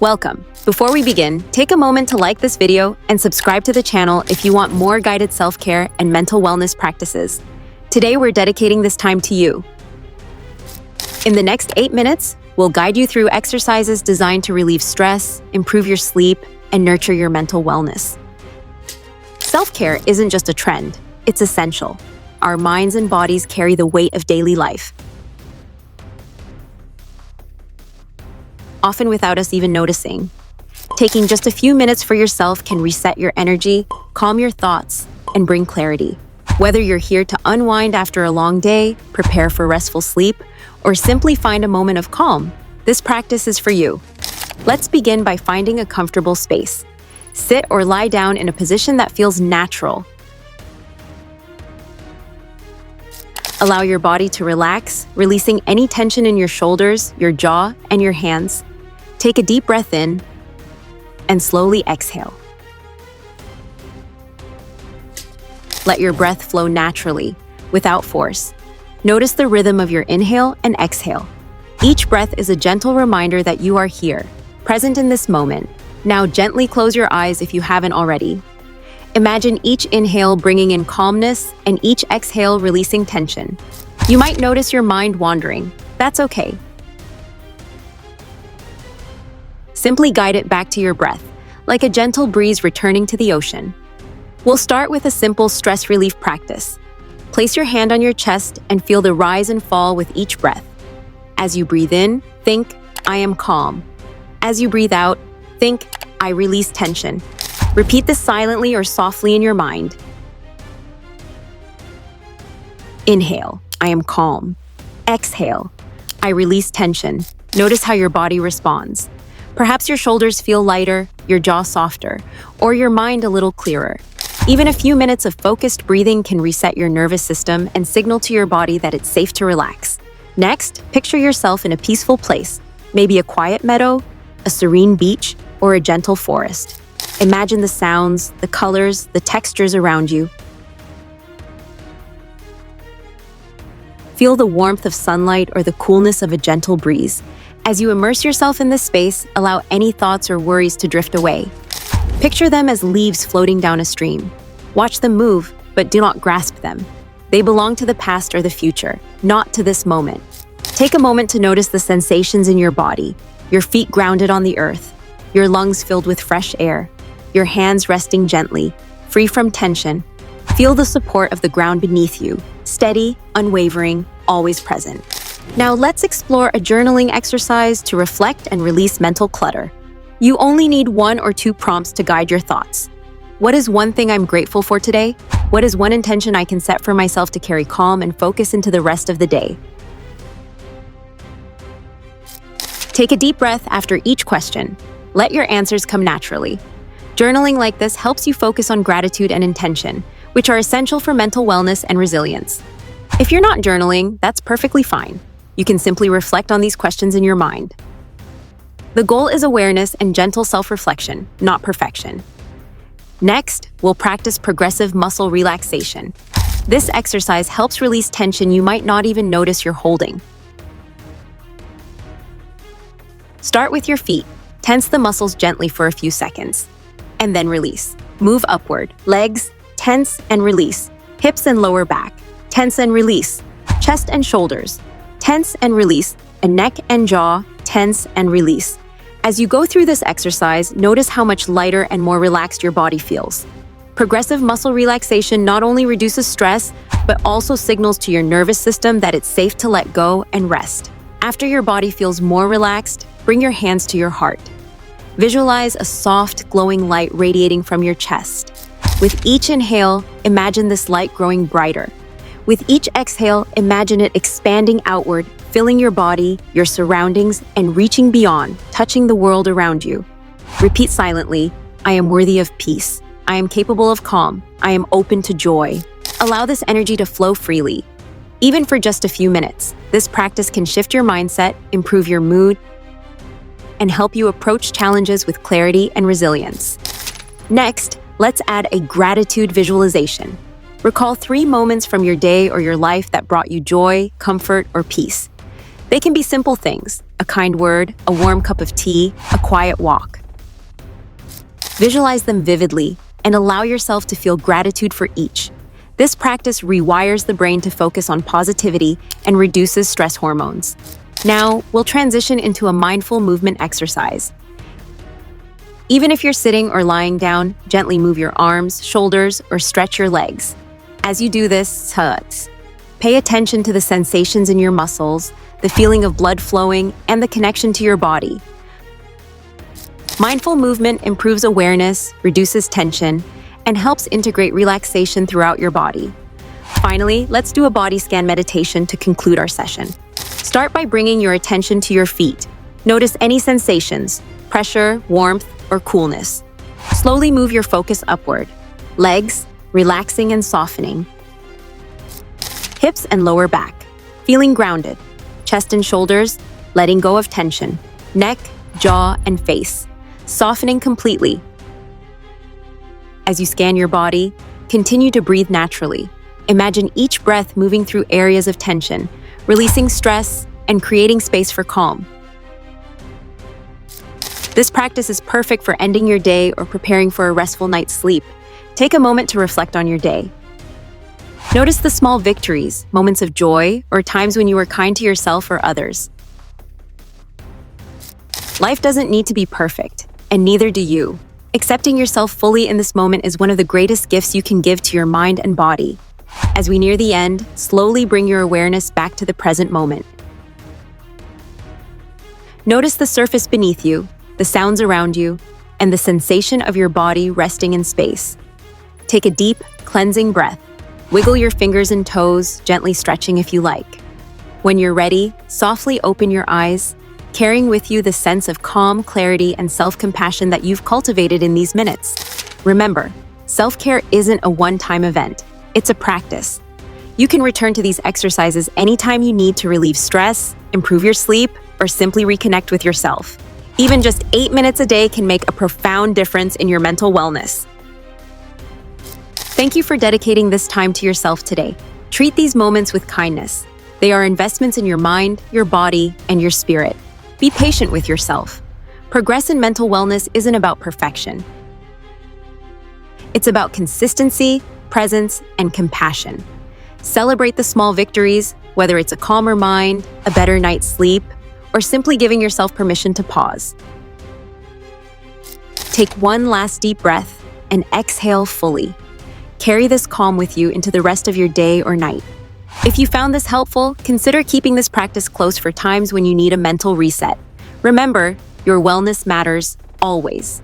Welcome. Before we begin, take a moment to like this video and subscribe to the channel if you want more guided self-care and mental wellness practices. Today, we're dedicating this time to you. In the next 8 minutes, we'll guide you through exercises designed to relieve stress, improve your sleep, and nurture your mental wellness. Self-care isn't just a trend, it's essential. Our minds and bodies carry the weight of daily life, often without us even noticing. Taking just a few minutes for yourself can reset your energy, calm your thoughts, and bring clarity. Whether you're here to unwind after a long day, prepare for restful sleep, or simply find a moment of calm, this practice is for you. Let's begin by finding a comfortable space. Sit or lie down in a position that feels natural. Allow your body to relax, releasing any tension in your shoulders, your jaw, and your hands. Take a deep breath in and slowly exhale. Let your breath flow naturally, without force. Notice the rhythm of your inhale and exhale. Each breath is a gentle reminder that you are here, present in this moment. Now gently close your eyes if you haven't already. Imagine each inhale bringing in calmness and each exhale releasing tension. You might notice your mind wandering. That's okay. Simply guide it back to your breath, like a gentle breeze returning to the ocean. We'll start with a simple stress relief practice. Place your hand on your chest and feel the rise and fall with each breath. As you breathe in, think, I am calm. As you breathe out, think, I release tension. Repeat this silently or softly in your mind. Inhale, I am calm. Exhale, I release tension. Notice how your body responds. Perhaps your shoulders feel lighter, your jaw softer, or your mind a little clearer. Even a few minutes of focused breathing can reset your nervous system and signal to your body that it's safe to relax. Next, picture yourself in a peaceful place, maybe a quiet meadow, a serene beach, or a gentle forest. Imagine the sounds, the colors, the textures around you. Feel the warmth of sunlight or the coolness of a gentle breeze. As you immerse yourself in this space, allow any thoughts or worries to drift away. Picture them as leaves floating down a stream. Watch them move, but do not grasp them. They belong to the past or the future, not to this moment. Take a moment to notice the sensations in your body, your feet grounded on the earth, your lungs filled with fresh air, your hands resting gently, free from tension. Feel the support of the ground beneath you, steady, unwavering, always present. Now let's explore a journaling exercise to reflect and release mental clutter. You only need 1 or 2 prompts to guide your thoughts. What is one thing I'm grateful for today? What is one intention I can set for myself to carry calm and focus into the rest of the day? Take a deep breath after each question. Let your answers come naturally. Journaling like this helps you focus on gratitude and intention, which are essential for mental wellness and resilience. If you're not journaling, that's perfectly fine. You can simply reflect on these questions in your mind. The goal is awareness and gentle self-reflection, not perfection. Next, we'll practice progressive muscle relaxation. This exercise helps release tension you might not even notice you're holding. Start with your feet. Tense the muscles gently for a few seconds, and then release. Move upward. Legs, tense and release. Hips and lower back, tense and release. Chest and shoulders, tense and release. And neck and jaw, tense and release. As you go through this exercise, notice how much lighter and more relaxed your body feels. Progressive muscle relaxation not only reduces stress, but also signals to your nervous system that it's safe to let go and rest. After your body feels more relaxed, bring your hands to your heart. Visualize a soft, glowing light radiating from your chest. With each inhale, imagine this light growing brighter. With each exhale, imagine it expanding outward, filling your body, your surroundings, and reaching beyond, touching the world around you. Repeat silently, I am worthy of peace. I am capable of calm. I am open to joy. Allow this energy to flow freely. Even for just a few minutes, this practice can shift your mindset, improve your mood, and help you approach challenges with clarity and resilience. Next, let's add a gratitude visualization. Recall 3 moments from your day or your life that brought you joy, comfort, or peace. They can be simple things: a kind word, a warm cup of tea, a quiet walk. Visualize them vividly and allow yourself to feel gratitude for each. This practice rewires the brain to focus on positivity and reduces stress hormones. Now, we'll transition into a mindful movement exercise. Even if you're sitting or lying down, gently move your arms, shoulders, or stretch your legs. As you do this, pay attention to the sensations in your muscles, the feeling of blood flowing, and the connection to your body. Mindful movement improves awareness, reduces tension, and helps integrate relaxation throughout your body. Finally, let's do a body scan meditation to conclude our session. Start by bringing your attention to your feet. Notice any sensations: pressure, warmth, or coolness. Slowly move your focus upward. Legs, relaxing and softening. Hips and lower back, feeling grounded. Chest and shoulders, letting go of tension. Neck, jaw, and face, softening completely. As you scan your body, continue to breathe naturally. Imagine each breath moving through areas of tension, releasing stress and creating space for calm. This practice is perfect for ending your day or preparing for a restful night's sleep. Take a moment to reflect on your day. Notice the small victories, moments of joy, or times when you were kind to yourself or others. Life doesn't need to be perfect, and neither do you. Accepting yourself fully in this moment is one of the greatest gifts you can give to your mind and body. As we near the end, slowly bring your awareness back to the present moment. Notice the surface beneath you, the sounds around you, and the sensation of your body resting in space. Take a deep, cleansing breath. Wiggle your fingers and toes, gently stretching if you like. When you're ready, softly open your eyes, carrying with you the sense of calm, clarity, and self-compassion that you've cultivated in these minutes. Remember, self-care isn't a one-time event. It's a practice. You can return to these exercises anytime you need to relieve stress, improve your sleep, or simply reconnect with yourself. Even just 8 minutes a day can make a profound difference in your mental wellness. Thank you for dedicating this time to yourself today. Treat these moments with kindness. They are investments in your mind, your body, and your spirit. Be patient with yourself. Progress in mental wellness isn't about perfection. It's about consistency, presence, and compassion. Celebrate the small victories, whether it's a calmer mind, a better night's sleep, or simply giving yourself permission to pause. Take one last deep breath and exhale fully. Carry this calm with you into the rest of your day or night. If you found this helpful, consider keeping this practice close for times when you need a mental reset. Remember, your wellness matters always.